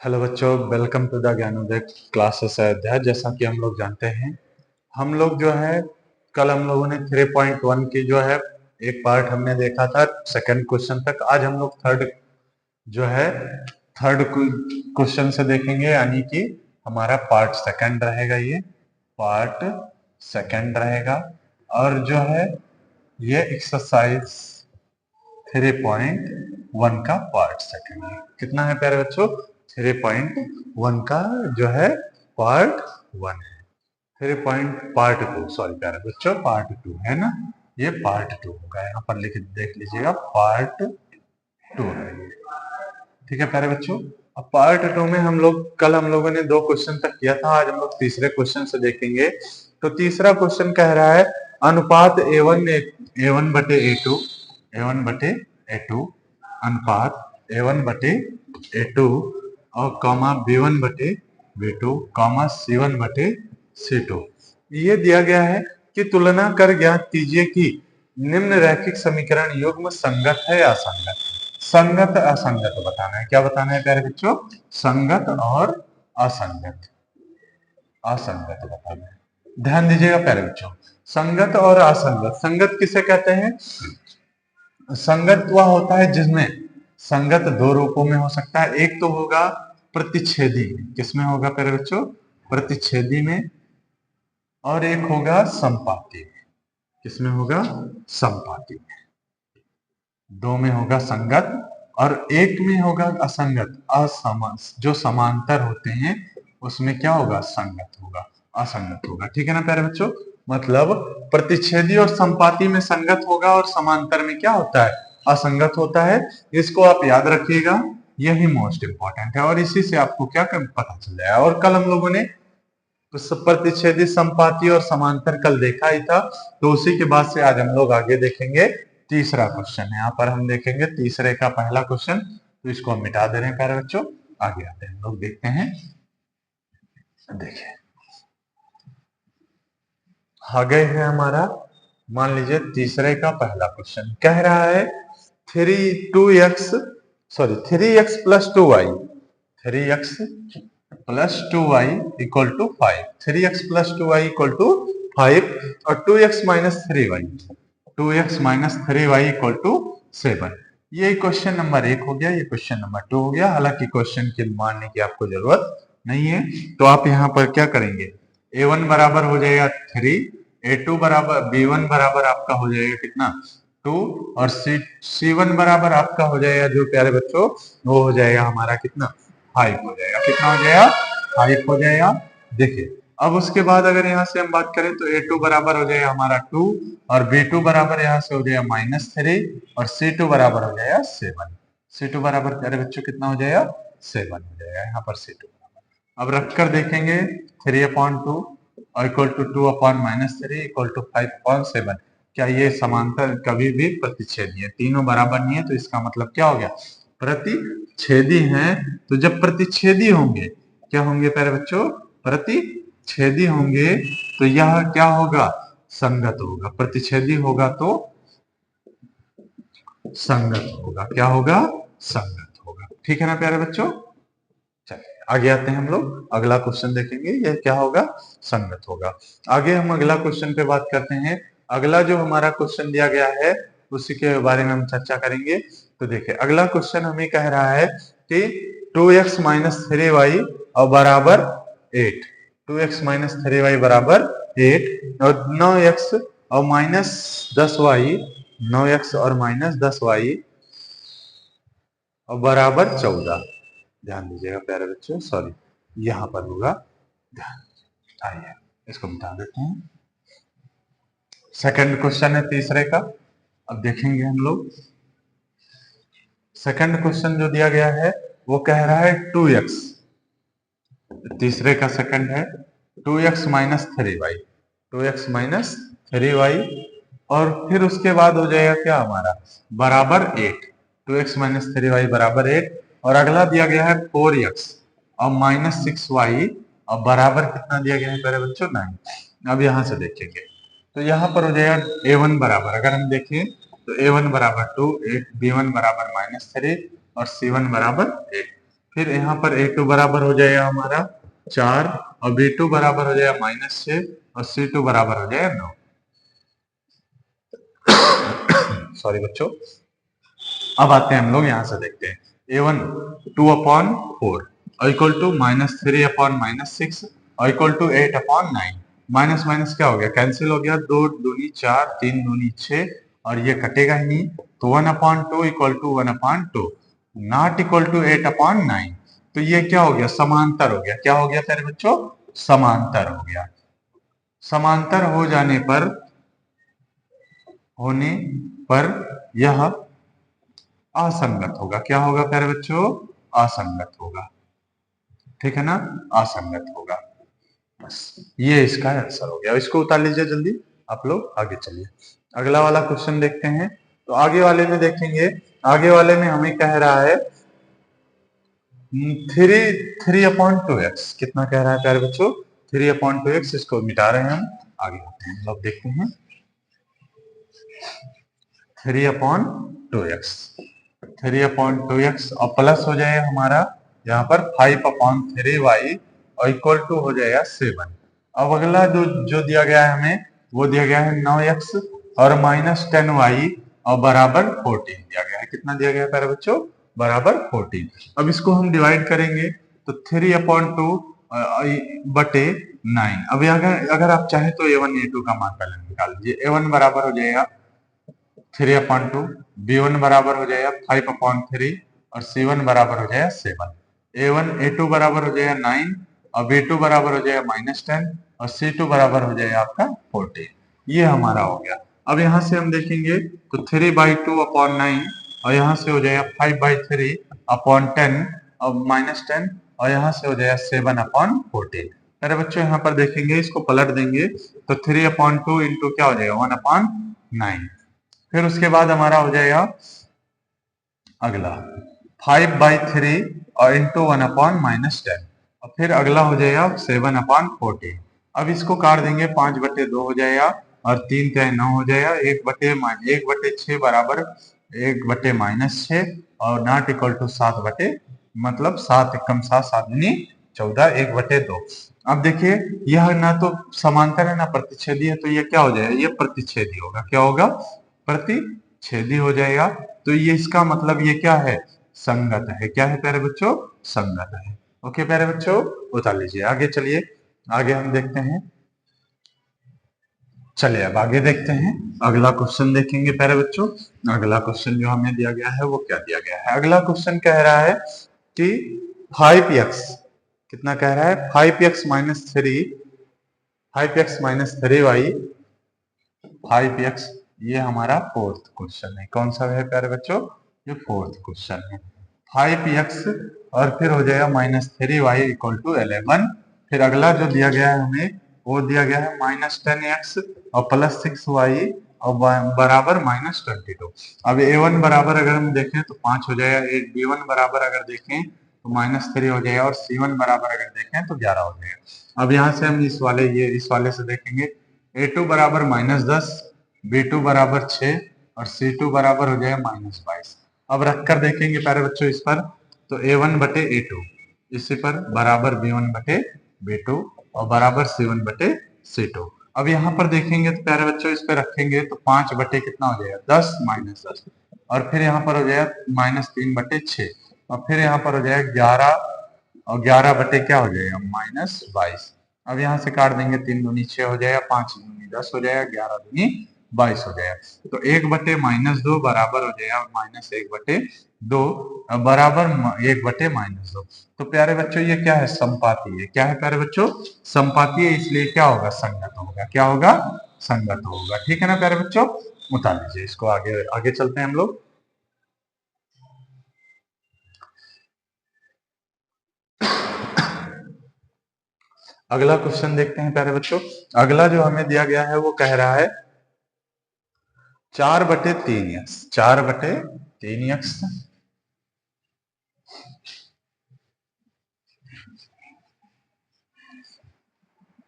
Hello बच्चों, welcome to the Gyanoday classes Ayodhya. जैसा कि हम लोग जानते हैं, हम लोग जो है कल हम लोगों ने 3.1 की जो है एक पार्ट हमने देखा था सेकंड क्वेश्चन तक। आज हम लोग जो है थर्ड क्वेश्चन से देखेंगे, यानी कि हमारा पार्ट सेकंड रहेगा। ये पार्ट सेकंड रहेगा और जो है ये एक्सरसाइज 3.1 का पार्ट सेकंड है। कितना है प्यारे बच्चों? 3.1 का जो है पार्ट 1 है। पार्ट 2, सॉरी प्यारे बच्चों, पार्ट 2 है ना। ये पार्ट 2 होगा, यहाँ पर लिख देख लीजिएगा, पार्ट 2 है ये। ठीक है प्यारे बच्चों। अब पार्ट 2 में कल हम लोगों ने 2 क्वेश्चन तक किया था। आज हम लोग तीसरे क्वेश्चन से देखेंगे। तो तीसरा क्वेश्चन कह रहा है अनुपात A1 बटे A2 अनुपात A1 बटे A2 और कॉमा B1 बटे B2 कॉमा C1 बटे C2 ये दिया गया है कि तुलना कर ज्ञात कीजिए कि निम्न रैखिक समीकरण युग्म संगत है या असंगत है। संगत असंगत बताना है। क्या बताना है प्यारे बच्चों? संगत और असंगत। असंगत बताना है। ध्यान दीजिएगा प्यारे बच्चों, संगत और असंगत। संगत किसे कहते हैं? संगत वह होता है जिसमें संगत दो रूपों में हो सकता है। एक तो होगा प्रतिच्छेदी में। किसमें होगा प्यारे बच्चों? प्रतिच्छेदी में। और एक होगा संपाती में। किसमें होगा? संपाती में। दो में होगा संगत और एक में होगा असंगत। जो समांतर होते हैं उसमें क्या होगा? संगत होगा, असंगत होगा। ठीक है ना प्यारे बच्चों? मतलब प्रतिच्छेदी और संपाती में संगत होगा और समांतर में क्या होता है? असंगत होता है। इसको आप याद रखिएगा, यही मोस्ट इंपॉर्टेंट है और इसी से आपको क्या पता चल जाएगा। और कल हम लोगों ने प्रतिच्छेदी, संपाती और समांतर कल देखा ही था, तो उसी के बाद से आज हम लोग आगे देखेंगे तीसरा क्वेश्चन। यहाँ पर हम देखेंगे तीसरे का पहला क्वेश्चन, तो इसको हम मिटा दे रहे हैं प्यारे बच्चों। आगे आते हैं, हम लोग देखते हैं। देखिए आ गए हैं हमारा, मान लीजिए तीसरे का पहला क्वेश्चन कह रहा है 3x plus 2y 3x plus 2y equal to 5। 3x plus 2y equal to 5 और 2x minus 3y equal to 7। ये क्वेश्चन नंबर 1 हो गया, ये क्वेश्चन नंबर 2 हो गया। हालांकि क्वेश्चन की मानने की आपको जरूरत नहीं है, तो आप यहाँ पर क्या करेंगे? A1 बराबर हो जाएगा 3, A2 बराबर B1 बराबर आपका हो जाएगा कितना? 2 और C1 बराबर आपका हो जाएगा जो प्यारे बच्चों वो हो जाएगा हमारा कितना? 5 हो जाएगा। कितना हो जाएगा? 5 हो जाएगा। देखिए अब उसके बाद अगर यहाँ से हम बात करें तो A2 बराबर हो जाएगा हमारा 2 और B2 बराबर यहाँ से हो जाएगा -3 और C2 बराबर हो जाएगा 7। C2 बराबर प्यारे बच्चों कितना हो जाएगा? 7 हो जाएगा यहाँ पर C2। अब रखकर देखेंगे 3/2 और इक्वल टू 2/-3 इक्वल टू 5/7। क्या ये समांतर कभी भी प्रतिच्छेदी है? तीनों बराबर नहीं है, तो इसका मतलब क्या हो गया? प्रतिच्छेदी हैं। तो जब प्रतिच्छेदी होंगे, क्या होंगे प्यारे बच्चों? प्रतिच्छेदी होंगे तो यह क्या होगा? संगत होगा। प्रतिच्छेदी होगा तो संगत होगा। क्या होगा? संगत होगा। ठीक है ना प्यारे बच्चों? चलिए आगे आते हैं, हम लोग अगला क्वेश्चन देखेंगे। यह क्या होगा? संगत होगा। आगे हम अगला क्वेश्चन पे बात करते हैं। अगला जो हमारा क्वेश्चन दिया गया है उसी के बारे में हम चर्चा करेंगे। तो देखिए अगला क्वेश्चन हमें कह रहा है कि 2x माइनस 3y और बराबर 8। 2x माइनस 3y बराबर 8 और 9x और माइनस 10y 9x और माइनस 10y और बराबर 14। ध्यान दीजिएगा प्यारे बच्चों, सॉरी यहां पर होगा, ध्यान आइए इसको मिटा देते हैं। सेकंड क्वेश्चन है तीसरे का। अब देखेंगे हम लोग सेकंड क्वेश्चन जो दिया गया है वो कह रहा है 2x। तीसरे का सेकंड है 2x minus 3y 2x minus 3y और फिर उसके बाद हो जाएगा क्या हमारा? बराबर 8। 2x माइनस 3y बराबर 8 और अगला दिया गया है 4x और माइनस 6y और बराबर कितना दिया गया है मेरे बच्चों? 9। अब यहां से देखेंगे तो यहाँ पर हो जाएगा A1 बराबर, अगर हम देखें तो A1 बराबर 2, B1 बराबर -3 और C1 बराबर 8। फिर यहाँ पर A2 बराबर हो जाएगा हमारा 4 और B2 बराबर हो जाएगा -6 और C2 बराबर हो जाएगा 9। सॉरी बच्चों। अब आते हैं हम लोग यहाँ से देखते हैं A1 2/4 इक्वल टू -3/-6 और इक्वल टू 8/9। माइनस माइनस क्या हो गया, कैंसिल हो गया, 2 दूनी 4 3 दूनी 6 और ये कटेगा ही नहीं, तो 1/2 equal to 1/2 not equal to 8/9। तो ये क्या हो गया, समांतर हो गया। क्या हो गया प्यारे बच्चों, समांतर हो गया। समांतर हो जाने पर यह असंगत होगा। क्या होगा प्यारे बच्चों, असंगत होगा। ठीक है ना, असंगत होगा। बस ये इसका आंसर हो गया। इसको उतार लीजिए जल्दी आप लोग, आगे चलिए अगला वाला क्वेश्चन देखते हैं। तो आगे वाले में देखेंगे, आगे वाले में हमें कह रहा है 3/2x। कितना कह रहा है प्यारे बच्चों, 3/2x। इसको मिटा रहे हैं हम, आगे होते हैं। अब देखते हैं 3/2x, 3/2x और प्लस हो जाएगा हमारा यहाँ पर 5/3y और इक्वल टू हो जाएगा 7। अब अगला जो जो दिया गया है हमें, वो दिया गया है 9x और -10y और बराबर 14 दिया गया है। कितना दिया गया है प्यारे बच्चों, बराबर 14। अब इसको हम डिवाइड करेंगे तो 3/2/9। अब अगर आप चाहे तो A1 A2 का मान पहले निकाल लीजिए। A1 बराबर हो जाएगा 3/2, B1 बराबर हो जाएगा 5/3 और C1 बराबर हो जाएगा 7। A1 A2 बराबर हो जाएगा 9 और B2 बराबर हो जाएगा -10 और C2 बराबर हो जाएगा आपका 14। ये हमारा हो गया। अब यहाँ से हम देखेंगे तो 3/2/9 और यहाँ से हो जाएगा 5/3/10 और -10 और यहाँ से हो जाएगा 7/14। मेरे बच्चों यहाँ पर देखेंगे, इसको पलट देंगे तो 3/2 इंटू क्या हो जाएगा 1/9। फिर उसके बाद हमारा हो जाएगा अगला 5/3 और इंटू 1/-10 और फिर अगला हो जाएगा 7/14। अब इसको काट देंगे, 5/2 हो जाएगा और 3 3 9 हो जाएगा। 1/6 बराबर 1/-6 और नॉट इक्वल टू 7 मतलब 7 एकम 7 7 दूनी 14 1/2। अब देखिए यह ना तो समांतर है ना प्रतिच्छेदी है, तो ये क्या हो जाएगा, ये प्रतिच्छेदी होगा। क्या होगा, प्रतिच्छेदी हो जाएगा। तो ये इसका मतलब ये क्या है, संगत है। क्या है प्यारे बच्चों, संगत है। ओके प्यारे बच्चों, उतार लीजिए। आगे चलिए, आगे हम देखते हैं। चलिए अब आगे देखते हैं, अगला क्वेश्चन देखेंगे प्यारे बच्चों। अगला क्वेश्चन जो हमें दिया गया है वो क्या दिया गया है। अगला क्वेश्चन कह रहा है कि 5x, कितना कह रहा है, 5x - 3 5x - 3y 5x। ये हमारा फोर्थ क्वेश्चन है। कौन सा है प्यारे बच्चों, ये फोर्थ क्वेश्चन है। 5x और फिर हो जाएगा -3y इक्वल टू 11। फिर अगला जो दिया गया है हमें, वो दिया गया है -10x और +6y और बराबर -22। अब A1 बराबर अगर हम देखें तो 5 हो जाएगा, B1 बराबर अगर देखें तो -3 हो जाएगा और C1 बराबर अगर देखें तो 11 हो जाएगा। अब यहाँ से हम इस वाले से देखेंगे, A2 बराबर -10, B2 बराबर 6 और C2 बराबर हो जाएगा -22। अब रखकर देखेंगे प्यारे बच्चों इस पर, तो A1/A2 इसी पर बराबर B1/B2 और बराबर C1/C2। अब यहाँ पर देखेंगे तो प्यारे बच्चों इस पे रखेंगे तो 5 कितना हो जाएगा 10 -10 और फिर यहाँ पर हो जाएगा -3/6 और फिर यहाँ पर हो जाएगा 11 और 11 क्या हो जाएगा -22। अब यहाँ से काट देंगे, 3 दूनी 6 हो जाएगा, 5 दूनी 10 हो जाएगा, 11 दूनी 22 हो जाएगा। तो 1/-2 बराबर हो जाएगा -1/2 बराबर 1/-2। तो प्यारे बच्चों ये क्या है, संपाती है। क्या है प्यारे बच्चों, संपाती है, इसलिए क्या होगा, संगत होगा। क्या होगा, संगत होगा। ठीक है ना प्यारे बच्चों, उतार लीजिए इसको। आगे आगे चलते हैं हम लोग। अगला क्वेश्चन देखते हैं प्यारे बच्चों। अगला जो हमें दिया गया है वो कह रहा है 4/3x, 4/3x।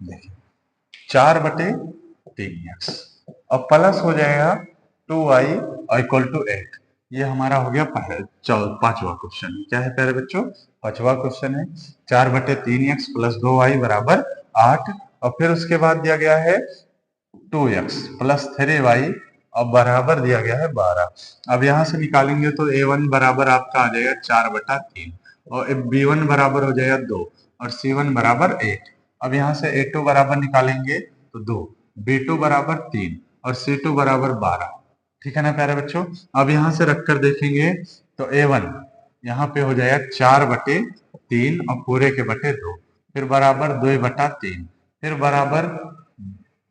देखिए 4/3x और प्लस हो जाएगा 2y और इक्वल टू 8। ये हमारा हो गया पांचवा क्वेश्चन। क्या है प्यारे बच्चों, पांचवा क्वेश्चन है 4/3x प्लस 2y बराबर 8 और फिर उसके बाद दिया गया है 2x प्लस 3y और बराबर दिया गया है 12। अब यहां से निकालेंगे तो a1 बराबर आपका आ जाएगा 4/3 और b1 बराबर हो जाएगा 2 और c1 बराबर 8। अब यहाँ से a2 बराबर निकालेंगे तो 2, b2 बराबर 3 और c2 बराबर 12। ठीक है ना प्यारे बच्चों। अब यहाँ से रखकर देखेंगे तो a1 यहाँ पे हो जाएगा 4/3 और पूरे के बटे 2, फिर बराबर 2/3, फिर बराबर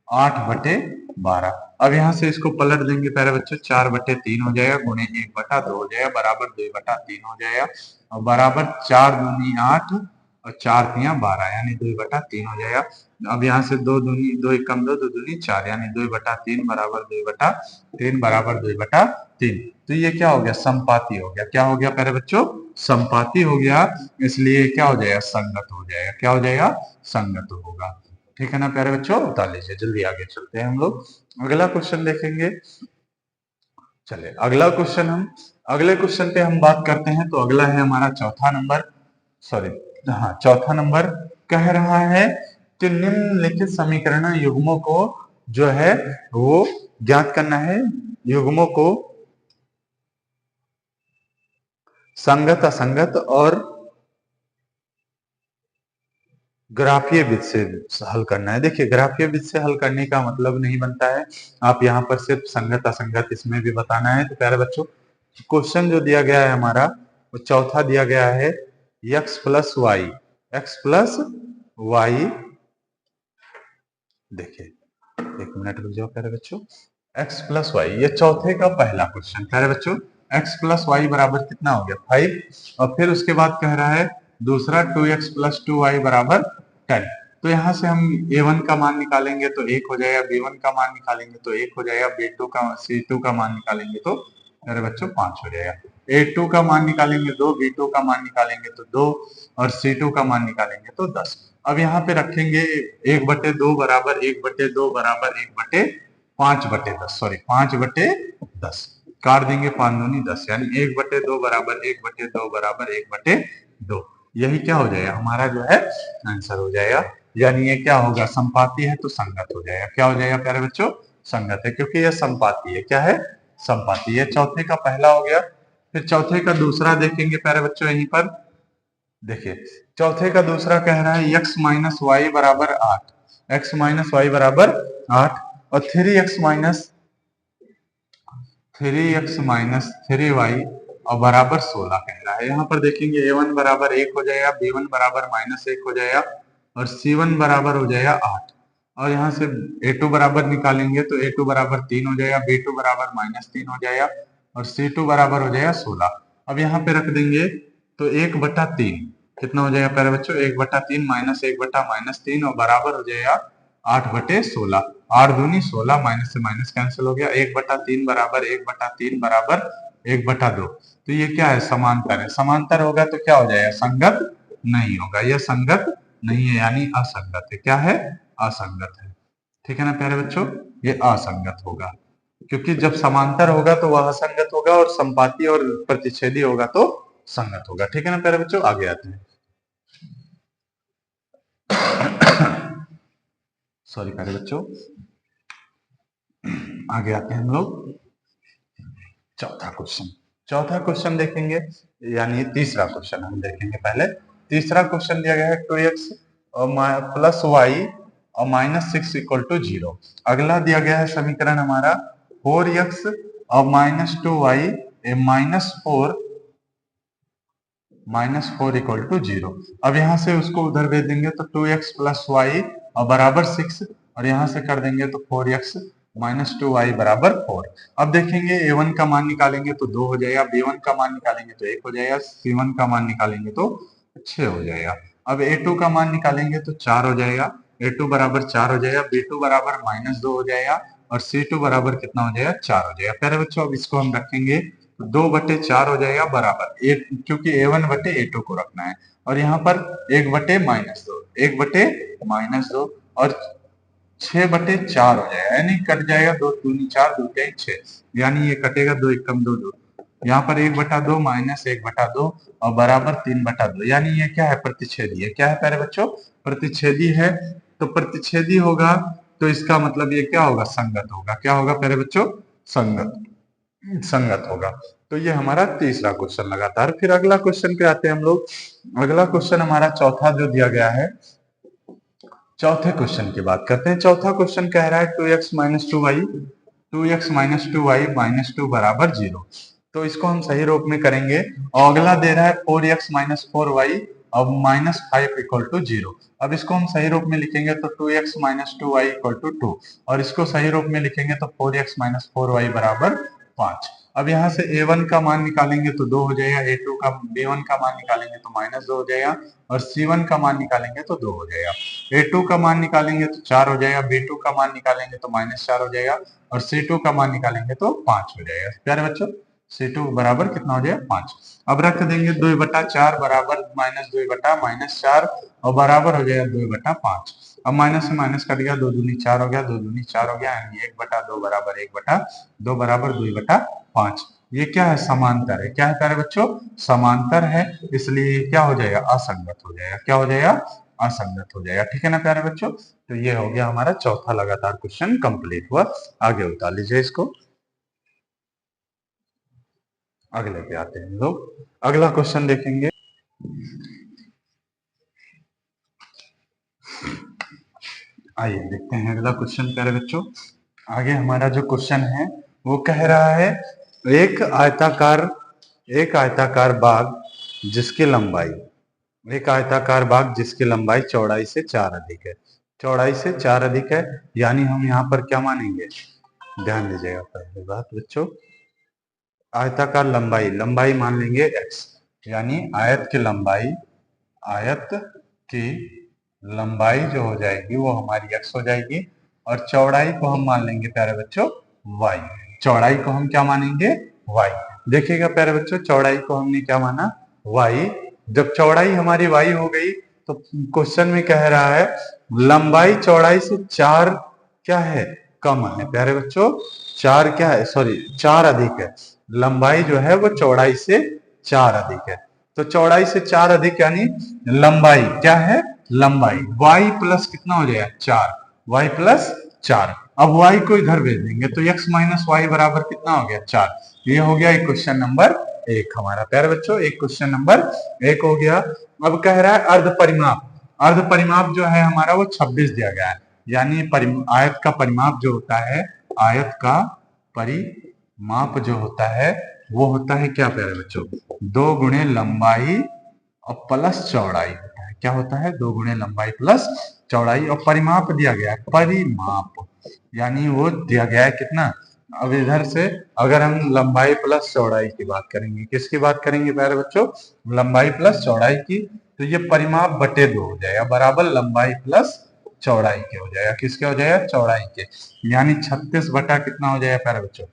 8/12। अब यहाँ से इसको पलट देंगे प्यारे बच्चों, 4/3 हो जाएगा गुणे 1/2 हो जाएगा बराबर 2/3 हो जाएगा और बराबर 4 दूनी 8 और 4 तिया 12 यानी 2/3 हो जाएगा। अब यहाँ से 2 दूनी 2 एकम 2 2 दूनी 4 यानी 2/3 बराबर 2/3 बराबर 2/3। तो ये क्या हो गया, समपाती हो गया। क्या हो गया प्यारे बच्चों, समपाती हो गया, इसलिए क्या हो जाएगा, संगत हो जाएगा। क्या हो जाएगा, संगत होगा। ठीक है ना प्यारे बच्चों, बता लीजिए। जल्दी आगे चलते हैं हम लोग, अगला क्वेश्चन देखेंगे। चलिए अगला क्वेश्चन, हम अगले क्वेश्चन पे हम बात करते हैं। तो अगला है हमारा चौथा नंबर, सॉरी हाँ चौथा नंबर कह रहा है कि निम्नलिखित समीकरण युग्मों को जो है वो ज्ञात करना है। युग्मों को संगत, असंगत और ग्राफीय विधि से हल करना है। देखिए ग्राफीय विधि से हल करने का मतलब नहीं बनता है आप यहाँ पर सिर्फ संगत असंगत इसमें भी बताना है। तो प्यारे बच्चों क्वेश्चन जो दिया गया है हमारा वो चौथा दिया गया है x plus Y, X plus Y. देखिए एक मिनट रुक जाओ प्यारे बच्चों, x प्लस वाई ये चौथे का पहला क्वेश्चन। प्यारे बच्चों x प्लस वाई बराबर कितना हो गया 5 और फिर उसके बाद कह रहा है दूसरा 2x प्लस 2y बराबर 10। तो यहाँ से हम a1 का मान निकालेंगे तो 1 हो जाएगा, b1 का मान निकालेंगे तो 1 हो जाएगा, b2 का c2 का मान निकालेंगे तो मेरे बच्चों 5 हो जाएगा। a2 का मान निकालेंगे 2, b2 का मान निकालेंगे तो 2 और c2 का मान निकालेंगे तो 10। अब यहाँ पे रखेंगे 1/2 बराबर 1/2 बराबर 5/10, सॉरी 5/10 काट देंगे 5 दूनी 10 यानी 1/2 बराबर 1/2 बराबर 1/2। यही क्या हो जाएगा, हमारा जो है आंसर हो जाएगा। यानी ये क्या होगा, संपाती है तो संगत हो जाएगा। क्या हो जाएगा प्यारे बच्चों, संगत है, क्योंकि यह संपाती है। क्या है, संपाती है। चौथे का पहला हो गया। फिर चौथे का दूसरा देखेंगे प्यारे बच्चों, यहीं पर देखिए चौथे का दूसरा कह रहा है x माइनस वाई बराबर 8, x माइनस वाई बराबर 8 और 3x माइनस 3y और बराबर 16 कह रहा है। यहाँ पर देखेंगे a1 बराबर 1 हो जाएगा, b1 बराबर -1 हो जाएगा और c1 बराबर हो जाएगा 8 और यहाँ से a2 बराबर निकालेंगे तो a2 बराबर 3 हो जाएगा, b2 बराबर -3 हो जाएगा और c2 बराबर हो जाएगा 16। अब यहाँ पे रख देंगे तो 1/3 कितना हो जाएगा प्यारे बच्चों, 1/3 माइनस 1/-3 और बराबर हो जाएगा 8/16। 8 दूनी 16, माइनस से माइनस कैंसिल हो गया। 1/3 बराबर 1/3 बराबर 1/2। तो ये क्या है, समांतर है। समांतर होगा तो क्या हो जाएगा, संगत नहीं होगा। यह संगत नहीं है यानी असंगत है। क्या है, असंगत है। ठीक है ना प्यारे बच्चों, ये असंगत होगा, क्योंकि जब समांतर होगा तो वह असंगत होगा और संपाती और प्रतिच्छेदी होगा तो संगत होगा। ठीक है ना प्यारे बच्चों, आगे आते हैं। सॉरी प्यारे बच्चों, आगे आते हैं हम लोग। चौथा क्वेश्चन देखेंगे, यानी तीसरा क्वेश्चन हम देखेंगे। पहले तीसरा क्वेश्चन दिया गया है 2x प्लस वाई और -6 = 0। अगला दिया गया है समीकरण हमारा 4x और -2y -4 = 0। अब यहाँ से उसको उधर भेज देंगे तो 2x प्लस वाई और बराबर 6 और यहाँ से कर देंगे तो 4x -2y बराबर 4। अब देखेंगे a1 का मान निकालेंगे तो 2 हो जाएगा, b1 का मान निकालेंगे तो 1 हो जाएगा, c1 का मान निकालेंगे तो 6 हो जाएगा। अब a2 का मान निकालेंगे तो 4 हो जाएगा, a2 बराबर 4 हो जाएगा, b2 बराबर -2 हो जाएगा और c2 बराबर कितना हो जाएगा, 4 हो जाएगा। प्यारे बच्चों अब इसको हम रखेंगे 2/4 हो जाएगा बराबर एक, क्योंकि a1/a2 को रखना है और यहाँ पर 1/-2 1/-2 और 6/4 हो जाएगा, यानी कट जाएगा 2 दूनी 4 2 6 यानी ये कटेगा 2 एकम 2 2 यहाँ पर 1/2 माइनस 1/2 और बराबर 3/2, यानी ये क्या है, प्रतिच्छेदी है। क्या है प्यारे बच्चों, प्रतिच्छेदी है। तो प्रतिच्छेदी होगा तो इसका मतलब ये क्या होगा, संगत होगा। क्या होगा प्यारे बच्चों, संगत, संगत होगा। तो ये हमारा तीसरा क्वेश्चन लगातार। फिर अगला क्वेश्चन पे आते हैं हम लोग। अगला क्वेश्चन हमारा चौथा जो दिया गया है, चौथे क्वेश्चन की बात करते हैं। चौथा क्वेश्चन कह रहा है 2x minus 2y, 2x minus 2y minus 2 बराबर 0। तो इसको हम सही रूप में करेंगे। और अगला दे रहा है 4x माइनस 4y और माइनस 5 इक्वल टू 0। अब इसको हम सही रूप में लिखेंगे तो 2x minus 2y equal to 2, और इसको सही रूप में लिखेंगे तो 4x माइनस 4y बराबर 5। अब यहाँ से a1 का मान निकालेंगे तो 2 हो जाएगा, a2 का b1 का मान निकालेंगे तो -2 हो जाएगा, और c1 का मान निकालेंगे तो 2 हो जाएगा। a2 का मान निकालेंगे तो 4 हो जाएगा, b2 का मान निकालेंगे तो -4 हो जाएगा, और c2 का मान निकालेंगे तो 5 हो जाएगा। प्यारे बच्चों, c2 बराबर कितना हो जाएगा, 5। अब रख देंगे 2/4 बराबर -2/-4 और बराबर हो जाएगा 2/5। अब माइनस से माइनस कट गया, 2 दूनी 4 हो गया, 2 दूनी 4 हो गया, यानी 1/2 बराबर 1/2 बराबर 2/5। ये क्या है, समांतर है। क्या है प्यारे बच्चों, समांतर है, इसलिए क्या हो जाएगा, असंगत हो जाएगा। क्या हो जाएगा, असंगत हो जाएगा। ठीक है ना प्यारे बच्चों। तो ये हो गया हमारा चौथा लगातार क्वेश्चन कंप्लीट हुआ। आगे उतार लीजिए इसको। अगले पे आते हैं लोग। अगला क्वेश्चन देखेंगे। आइए देखते हैं अगला क्वेश्चन प्यारे बच्चों। आगे हमारा जो क्वेश्चन है वो कह रहा है एक आयताकार एक आयताकार बाग जिसकी लंबाई एक आयताकार बाग जिसकी लंबाई चौड़ाई से 4 अधिक है। चौड़ाई से 4 अधिक है, यानी हम यहाँ पर क्या मानेंगे, ध्यान दीजिएगा पहले बात बच्चों। आयताकार लंबाई, लंबाई मान लेंगे x, यानी आयत की लंबाई जो हो जाएगी वो हमारी x हो जाएगी, और चौड़ाई को हम मान लेंगे प्यारे बच्चों y। चौड़ाई को हम क्या मानेंगे, y। देखिएगा प्यारे बच्चों, चौड़ाई को हमने क्या माना, y। जब चौड़ाई हमारी y हो गई तो क्वेश्चन में कह रहा है लंबाई चौड़ाई से 4 क्या है, कम है। प्यारे बच्चों, 4 क्या है, सॉरी 4 अधिक है। लंबाई जो है वो चौड़ाई से 4 अधिक है। तो चौड़ाई से 4 अधिक यानी लंबाई क्या है, लंबाई y प्लस कितना हो जाएगा, 4, y प्लस 4। अब y को इधर भेज देंगे तो x माइनस वाई बराबर कितना हो गया, 4। ये हो गया एक क्वेश्चन नंबर 1 हमारा। प्यारे बच्चों, एक क्वेश्चन नंबर 1 हो गया। अब कह रहा है अर्ध परिमाप। अर्ध परिमाप जो है हमारा वो 26 दिया गया है, यानी आयत का परिमाप जो होता है, आयत का परिमाप जो होता है वो होता है क्या प्यारे बच्चों, 2 गुणे लंबाई और प्लस चौड़ाई होता है। क्या होता है, 2 गुणे लंबाई प्लस चौड़ाई, और परिमाप दिया गया है, परिमाप यानी वो दिया गया है कितना। अब इधर से अगर हम लंबाई प्लस चौड़ाई की बात करेंगे, किसकी बात करेंगे प्यारे बच्चों, लंबाई प्लस चौड़ाई की, तो ये परिमाप बटे 2 हो जाएगा, बराबर लंबाई प्लस चौड़ाई के हो जाएगा। किसके हो जाएगा, चौड़ाई के, यानी 36 बटा कितना हो जाएगा प्यारे बच्चों।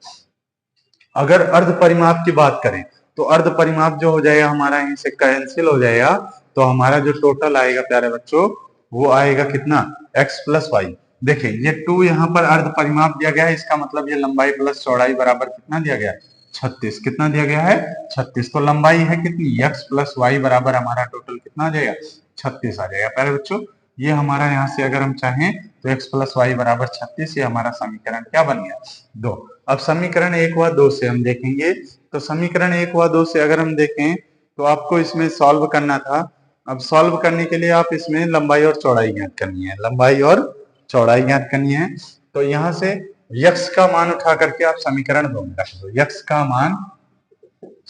अगर अर्ध परिमाप की बात करें तो अर्ध परिमाप जो हो जाएगा हमारा यहीं से कैंसिल हो जाएगा, तो हमारा जो टोटल आएगा प्यारे बच्चों वो आएगा कितना, x प्लस वाई। देखिए ये 2 यहाँ पर अर्ध परिमाप दिया गया है, इसका मतलब ये लंबाई प्लस चौड़ाई बराबर कितना दिया गया है, 36। कितना दिया गया है, 36। तो लंबाई है कितनी, x प्लस वाई बराबर हमारा टोटल कितना आ जाएगा, 36 आ जाएगा। प्यारे बच्चों, ये हमारा यहाँ से अगर हम चाहें तो x प्लस वाई बराबर 36, ये हमारा समीकरण क्या बन गया, 2। अब समीकरण 1 व 2 से हम देखेंगे। तो समीकरण 1 व 2 से अगर हम देखें तो आपको इसमें सॉल्व करना था। अब सॉल्व करने के लिए आप इसमें लंबाई और चौड़ाई ज्ञात करनी है, लंबाई और चौड़ाई ज्ञात करनी है। तो यहाँ से x का मान उठा करके आप समीकरण 2 में रख दो। x का मान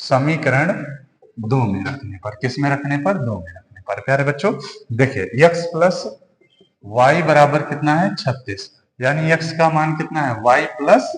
समीकरण 2 में रखने पर, किस में रखने पर, 2 में रखने पर। प्यारे बच्चों देखिए x प्लस वाई बराबर कितना है, 36, यानी x का मान कितना है, y प्लस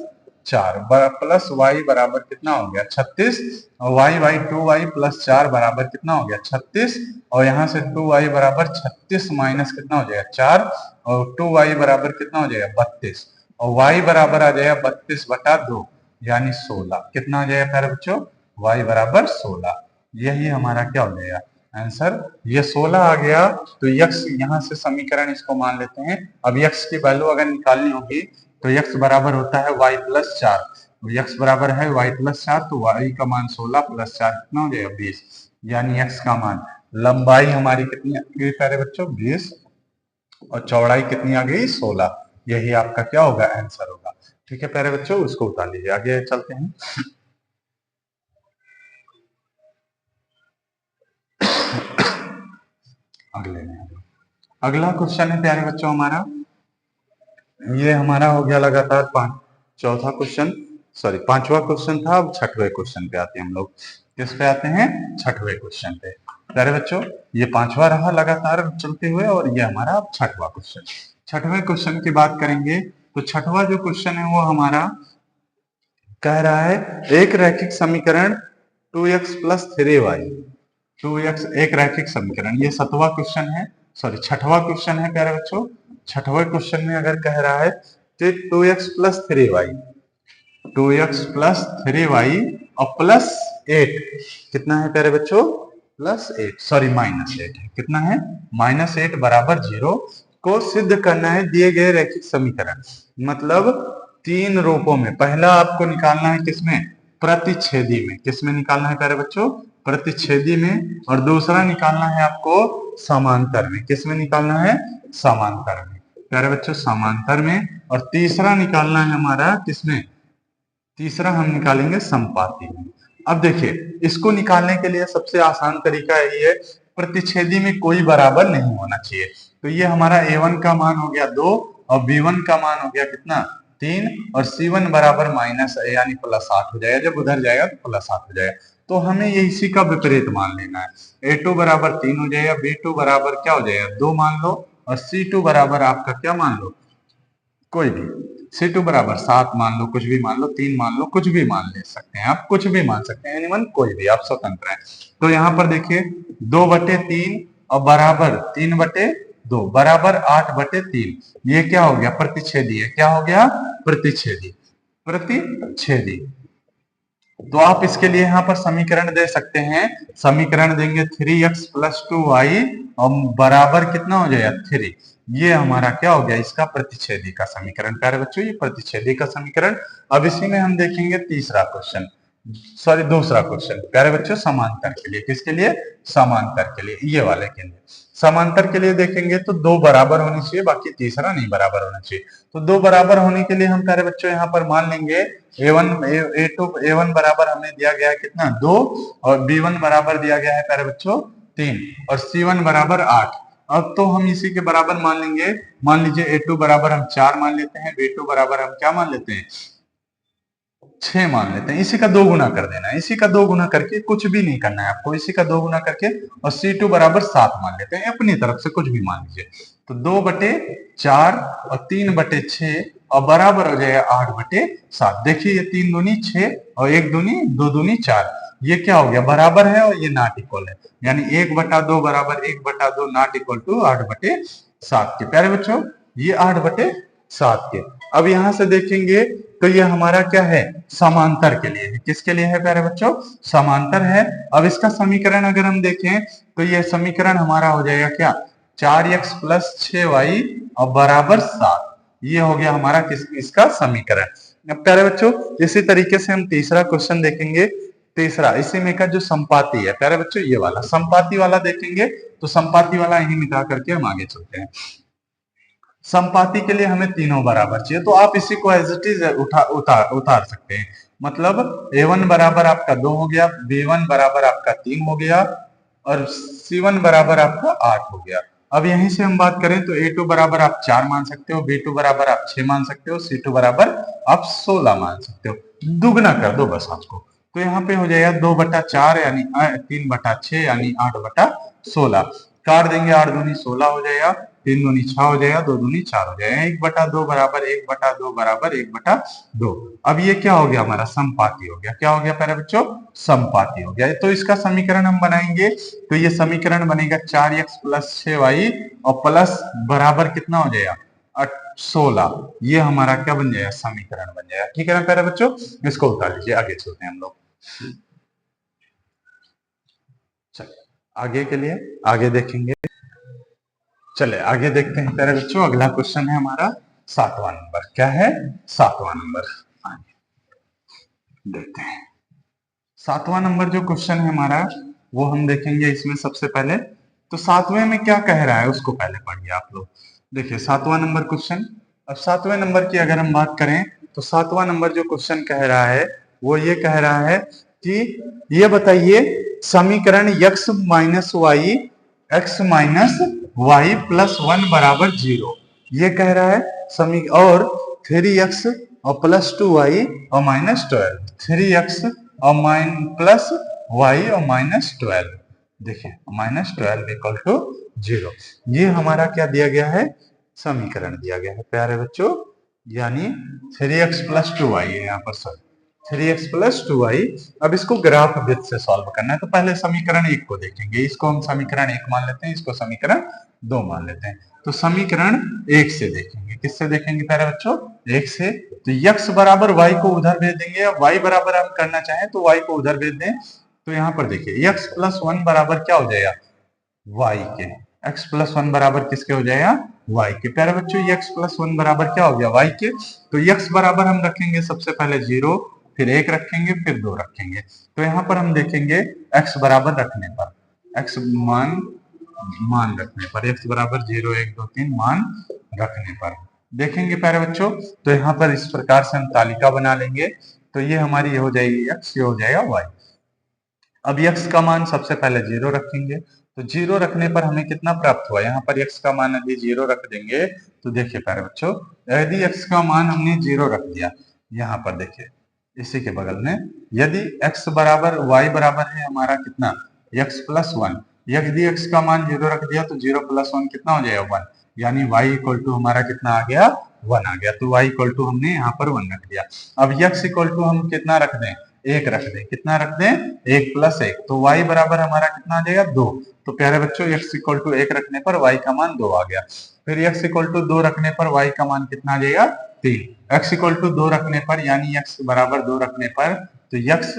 4 प्लस वाई बराबर कितना हो गया, 36, और y 2y प्लस 4 बराबर कितना हो गया, 36, और यहाँ से 2y बराबर 36 माइनस कितना हो जाएगा, 4, और 2y बराबर कितना हो जाएगा, 32, और y बराबर आ जाएगा 32 बटा 2, यानी 16। कितना हो जाएगा प्यारे बच्चों, y बराबर 16। यही हमारा क्या हो जाएगा आंसर, ये 16 आ गया। तो x यहाँ से समीकरण इसको मान लेते हैं। अब x की वैल्यू अगर निकालनी होगी तो x बराबर होता है y प्लस 4। x बराबर है y प्लस 4, तो y का मान 16 प्लस 4 कितना हो जाएगा 20, यानी x का मान, लंबाई हमारी कितनी आ गई प्यारे बच्चों 20 और चौड़ाई कितनी आ गई 16। यही आपका क्या होगा आंसर होगा। ठीक है प्यारे बच्चों, उसको उतार लीजिए, आगे चलते हैं। अगले में अगला क्वेश्चन है प्यारे बच्चों हमारा, ये हमारा हो गया लगातार चौथा क्वेश्चन, सॉरी पांचवा क्वेश्चन था। अब छठवें क्वेश्चन पे आते हैं हम लोग। किस पे आते हैं? छठवें क्वेश्चन पे। प्यारे बच्चों ये पांचवा रहा लगातार चलते हुए, और ये हमारा अब छठवां क्वेश्चन। छठवें क्वेश्चन की बात करेंगे तो छठवां जो क्वेश्चन है वो हमारा कह रहा है एक रैखिक समीकरण 2x प्लस 3y, 2x एक रैखिक समीकरण, ये सातवां क्वेश्चन है, सॉरी छठवां क्वेश्चन है प्यारे बच्चों। छठवें क्वेश्चन में अगर कह रहा है कि 2x plus 3y, 2x plus 3y और प्लस 8 कितना है प्यारे बच्चों? प्लस 8, सॉरी माइनस 8 है, कितना है? माइनस 8 बराबर 0 को सिद्ध करना है दिए गए रैखिक समीकरण। मतलब तीन रूपों में, पहला आपको निकालना है किसमें? प्रतिच्छेदी में। किसमें निकालना है प्यारे बच्चों? प्रतिच्छेदी में। और दूसरा निकालना है आपको समांतर में। किसमें निकालना है? समांतर में प्यारे बच्चों, समांतर में। और तीसरा निकालना है हमारा किसमें? तीसरा हम निकालेंगे संपाती में। अब देखिए इसको निकालने के लिए सबसे आसान तरीका यही है, प्रतिच्छेदी में कोई बराबर नहीं होना चाहिए। तो ये हमारा a1 का मान हो गया 2 और b1 का मान हो गया कितना? 3 और c1 बराबर माइनस यानी प्लस 8 हो जाएगा। जब उधर जाएगा तो प्लस 8 हो जाएगा। तो हमें ये इसी का विपरीत मान लेना है। a2 बराबर 3 हो जाएगा, b2 बराबर क्या हो जाएगा 2 मान लो, और c2 बराबर आपका क्या मान लो? कोई भी। C2 बराबर 7 मान लो, कुछ भी मान लो, 3 मान लो, कुछ भी मान ले सकते हैं आप, कुछ भी मान सकते हैं, एनीवन कोई भी, आप स्वतंत्र हैं। तो यहाँ पर देखिए 2/3 और बराबर 3/2 बराबर 8/3, ये क्या हो गया? प्रतिच्छेदी है। क्या हो गया? प्रतिच्छेदी। प्रतिच्छेदी। तो आप इसके लिए यहाँ पर समीकरण दे सकते हैं। समीकरण देंगे 3x प्लस 2y और बराबर कितना हो जाएगा 3। ये हमारा क्या हो गया? इसका प्रतिच्छेदी का समीकरण। प्यारे बच्चों ये प्रतिच्छेदी का समीकरण। अब इसी में हम देखेंगे तीसरा क्वेश्चन, सॉरी दूसरा क्वेश्चन प्यारे बच्चों, समांतर के लिए। किसके लिए? समांतर के लिए, ये वाले के लिए। समांतर के लिए देखेंगे तो दो बराबर होनी चाहिए, बाकी तीसरा नहीं बराबर होना चाहिए। तो दो बराबर होने के लिए हम प्यारे बच्चों यहाँ पर मान लेंगे a1 बराबर हमें दिया गया है कितना? 2 और b1 बराबर दिया गया है प्यारे बच्चों 3 और c1 बराबर 8। अब तो हम इसी के बराबर मान लेंगे। मान लीजिए a2 बराबर हम 4 मान लेते हैं, b2 बराबर हम क्या मान लेते हैं? 6 मान लेते हैं। इसी का दो गुना कर देना है, इसी का दो गुना करके, कुछ भी नहीं करना है आपको, इसी का दो गुना करके और C2 बराबर 7 मान लेते हैं, अपनी तरफ से कुछ भी मान लीजिए। तो 2/4 और 3/6 और बराबर हो जाएगा 8/7। देखिए ये 3 दूनी 6 और 1 दूनी 2 दूनी 4, ये क्या हो गया? बराबर है और ये नॉट इक्वल है, यानी 1/2 बराबर 1/2 नॉट इक्वल टू 8/7 के। प्यारे बच्चों ये 8/7 के। अब यहां से देखेंगे तो ये हमारा क्या है? समांतर के लिए है। किसके लिए है प्यारे बच्चों? समांतर है। अब इसका समीकरण अगर हम देखें तो ये समीकरण हमारा हो जाएगा क्या? 4x प्लस 6y और बराबर 7। ये हो गया हमारा इसका समीकरण। अब प्यारे बच्चों इसी तरीके से हम तीसरा क्वेश्चन देखेंगे। तीसरा इसी में का जो संपाती है प्यारे बच्चों, ये वाला संपाती वाला देखेंगे। तो संपाती वाला यही मिटा करके हम आगे चलते हैं। संपाती के लिए हमें तीनों बराबर चाहिए, तो आप इसी को एज इट इज उतार सकते हैं। मतलब a1 बराबर आपका 2 हो गया, b1 बराबर आपका 3 हो गया और c1 बराबर आपका 8 हो गया। अब यहीं से हम बात करें तो a2 बराबर आप 4 मान सकते हो, b2 बराबर आप 6 मान सकते हो, c2 बराबर आप 16 मान सकते हो। दुगना कर दो बस आपको, तो यहाँ पे हो जाएगा 2/4 यानी 3/6 यानी 8/16। काट देंगे, 8 दूनी 16 हो जाएगा, 3 दूनी 6 हो जाएगा, 2 दूनी 4 हो जाएगा, 1/2 बराबर 1/2 बराबर 1/2। अब ये क्या हो गया? हमारा संपाती हो गया। क्या हो गया प्यारे बच्चों? संपाती हो गया। तो इसका समीकरण हम बनाएंगे तो ये समीकरण बनेगा 4x प्लस 6y और प्लस बराबर कितना हो जाएगा? 16। ये हमारा क्या बन जाएगा? समीकरण बन जाएगा। ठीक है ना प्यारे बच्चों, इसको उतार लीजिए, आगे चलते हैं हम लोग। चलिए आगे के लिए आगे देखेंगे। चले आगे देखते हैं प्यारे बच्चों। अगला क्वेश्चन है हमारा 7वां नंबर। क्या है? 7वां नंबर। देते हैं। 7वां नंबर जो क्वेश्चन है हमारा वो हम देखेंगे इसमें सबसे पहले। तो 7वें में क्या कह रहा है उसको पहले पढ़िए आप लोग। देखिए 7वां नंबर क्वेश्चन। अब 7वें नंबर की अगर हम बात करें तो 7वां नंबर जो क्वेश्चन कह रहा है वो ये कह रहा है कि ये बताइए समीकरण x minus Y X minus Y plus 1 बराबर 0 ये कह रहा है और 3x और प्लस 2y और माइनस 12 3x और प्लस वाई और माइनस 12 देखिए माइनस 12 इक्वल टू 0 ये हमारा क्या दिया गया है समीकरण दिया गया है प्यारे बच्चों। यानी 3x प्लस 2y है यहाँ पर सर 3x प्लस 2y। अब इसको ग्राफ विध से सॉल्व करना है तो पहले समीकरण 1 को देखेंगे। इसको हम समीकरण 1 मान लेते हैं, इसको समीकरण 2 मान लेते हैं। तो समीकरण 1 से देखेंगे, किससे देखेंगे प्यारे बच्चों 1 से। तो x बराबर y को उधर भेज देंगे। अब y बराबर हम करना चाहें तो y को उधर भेज दें। तो यहाँ पर देखिए x प्लस 1 बराबर क्या हो जाएगा y के। x प्लस 1 बराबर किसके हो जाएगा y के। प्यारे बच्चों x प्लस 1 बराबर क्या हो गया y के। तो x बराबर हम रखेंगे सबसे पहले 0, फिर 1 रखेंगे, फिर 2 रखेंगे। तो यहाँ पर हम देखेंगे x बराबर रखने पर x मान रखने पर x बराबर 0 1 2 3 मान रखने पर देखेंगे प्यारे बच्चों। तो यहाँ पर इस प्रकार से हम तालिका बना लेंगे। तो ये हमारी ये हो जाएगी x, ये हो जाएगा y। अब x का मान सबसे पहले 0 रखेंगे। तो 0 रखने पर हमें कितना प्राप्त हुआ, यहाँ पर x का मान यदि 0 रख देंगे तो देखिए प्यारे बच्चों यदि x का मान हमने 0 रख दिया यहाँ पर देखिए इसी के बगल में यदि x बराबर y बराबर है हमारा कितना x प्लस 1, यदि x का मान 0 रख दिया तो 0 प्लस 1 कितना हो जाएगा 1, यानी y इक्वल टू हमारा कितना आ गया 1 आ गया। तो y इक्वल टू हमने यहाँ पर 1 रख दिया। अब x इक्वल टू हम कितना रख दें 1 रख दें। कितना रख दें 1 प्लस 1। तो y बराबर हमारा कितना आ जाएगा 2। तो प्यारे बच्चों x इक्वल टू 1 रखने पर y का मान 2 आ गया। फिर x इक्वल टू 2 रखने पर y का मान कितना आ जाएगा 3। x इक्वल टू 2 रखने पर यानी x बराबर 2 रखने पर तो x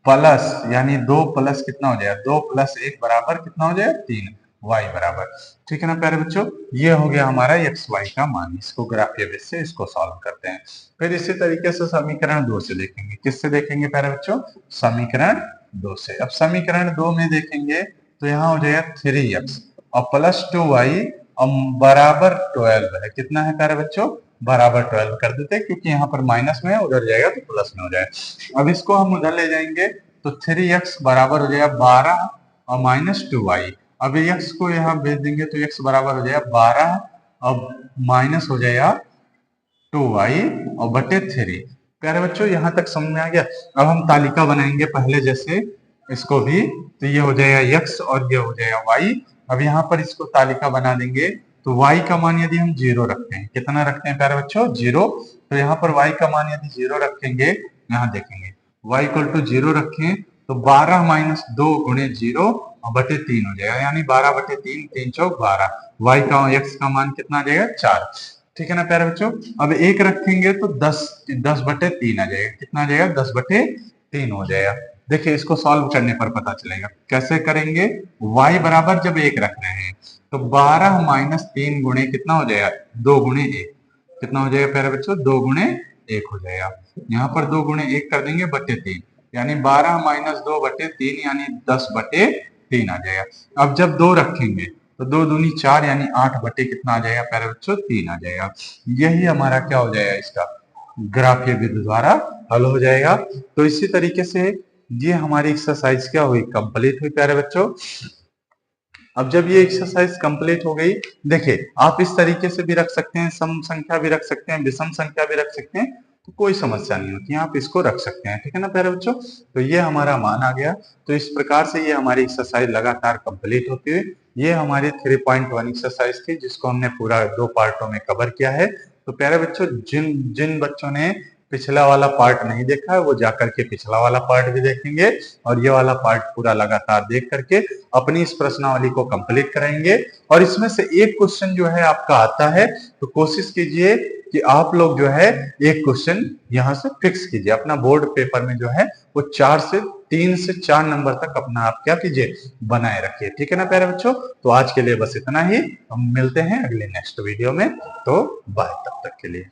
प्लस यानी 2 प्लस कितना हो जाएगा 2 प्लस 1 बराबर कितना हो जाएगा 3 y बराबर। ठीक है ना प्यारे बच्चों, ये हो गया हमारा x y का मान। इसको ग्राफीय बेस से इसको सॉल्व करते हैं। फिर इसी तरीके से समीकरण 2 से देखेंगे। किससे देखेंगे प्यारे बच्चों समीकरण 2 से। अब समीकरण 2 में देखेंगे तो यहाँ हो जाएगा 3x और प्लस 2y और बराबर 12 है। कितना है प्यारे बच्चों बराबर 12 कर देते हैं क्योंकि यहाँ पर माइनस में है, उधर जाएगा तो प्लस में हो जाएगा। अब इसको हम उधर ले जाएंगे तो 3x बराबर हो जाएगा 12 और माइनस 2y। अब x को यहाँ भेज देंगे तो x बराबर हो जाएगा 12 और माइनस हो जाएगा 2y और बटे 3। प्यारे बच्चों यहाँ तक समझ में आ गया। अब हम तालिका बनाएंगे पहले जैसे इसको भी। तो ये हो जाएगा x और ये हो जाएगा y। अब यहाँ पर इसको तालिका बना देंगे तो y का मान यदि हम 0 रखते हैं, कितना रखते हैं प्यारे बच्चों 0। तो यहाँ पर y का मान यदि 0 रखेंगे, यहाँ देखेंगे y इक्वल टू 0 रखें तो 12 माइनस 2 गुणे 0 और बटे 3 हो जाएगा, यानी 12 बटे 3 3 चौक 12। y का x का मान कितना आ जाएगा 4। ठीक है ना प्यारे बच्चों। अब 1 रखेंगे तो 10 बटे 3 आ जाएगा। कितना आ जाएगा 10 बटे 3 हो जाएगा। देखिए इसको सॉल्व करने पर पता चलेगा कैसे करेंगे। y बराबर जब 1 रख रहे हैं तो 12 माइनस 3 गुणे कितना हो जाएगा 2 गुणे 1। कितना हो जाएगा प्यारे बच्चों 2 गुणे 1 हो जाएगा। यहाँ पर 2 गुणे 1 कर देंगे बटे 3, यानी 12 माइनस 2 बटे 3 यानी 10 बटे 3 आ जाएगा। अब जब 2 रखेंगे तो 2 दूनी 4 यानी 8 बटे कितना आ जाएगा प्यारे बच्चों 3 आ जाएगा। यही हमारा क्या हो जाएगा इसका ग्राफीय विधि द्वारा हल हो जाएगा। तो इसी तरीके से ये हमारी एक्सरसाइज क्या हुई कंप्लीट हुई प्यारे बच्चों। अब जब ये एक्सरसाइज कंप्लीट हो गई, देखिए आप इस तरीके से भी रख सकते हैं, सम संख्या भी रख सकते हैं, विषम संख्या भी रख सकते हैं, तो कोई समस्या नहीं होती है, आप इसको रख सकते हैं। ठीक है ना प्यारे बच्चों। तो ये हमारा मान आ गया। तो इस प्रकार से ये हमारी एक्सरसाइज लगातार कंप्लीट होती हुई ये हमारी 3.1 एक्सरसाइज थी जिसको हमने पूरा 2 पार्टों में कवर किया है। तो प्यारे बच्चों जिन बच्चों ने पिछला वाला पार्ट नहीं देखा है वो जाकर के पिछला वाला पार्ट भी देखेंगे और ये वाला पार्ट पूरा लगातार देख करके अपनी इस प्रश्नावली को कंप्लीट करेंगे। और इसमें से एक क्वेश्चन जो है आपका आता है तो कोशिश कीजिए कि आप लोग जो है एक क्वेश्चन यहाँ से फिक्स कीजिए अपना बोर्ड पेपर में जो है वो 3 से 4 नंबर तक अपना आप क्या कीजिए बनाए रखिए। ठीक है ना प्यारे बच्चों। तो आज के लिए बस इतना ही, हम मिलते हैं अगले नेक्स्ट वीडियो में। तो बाय तब तक के लिए।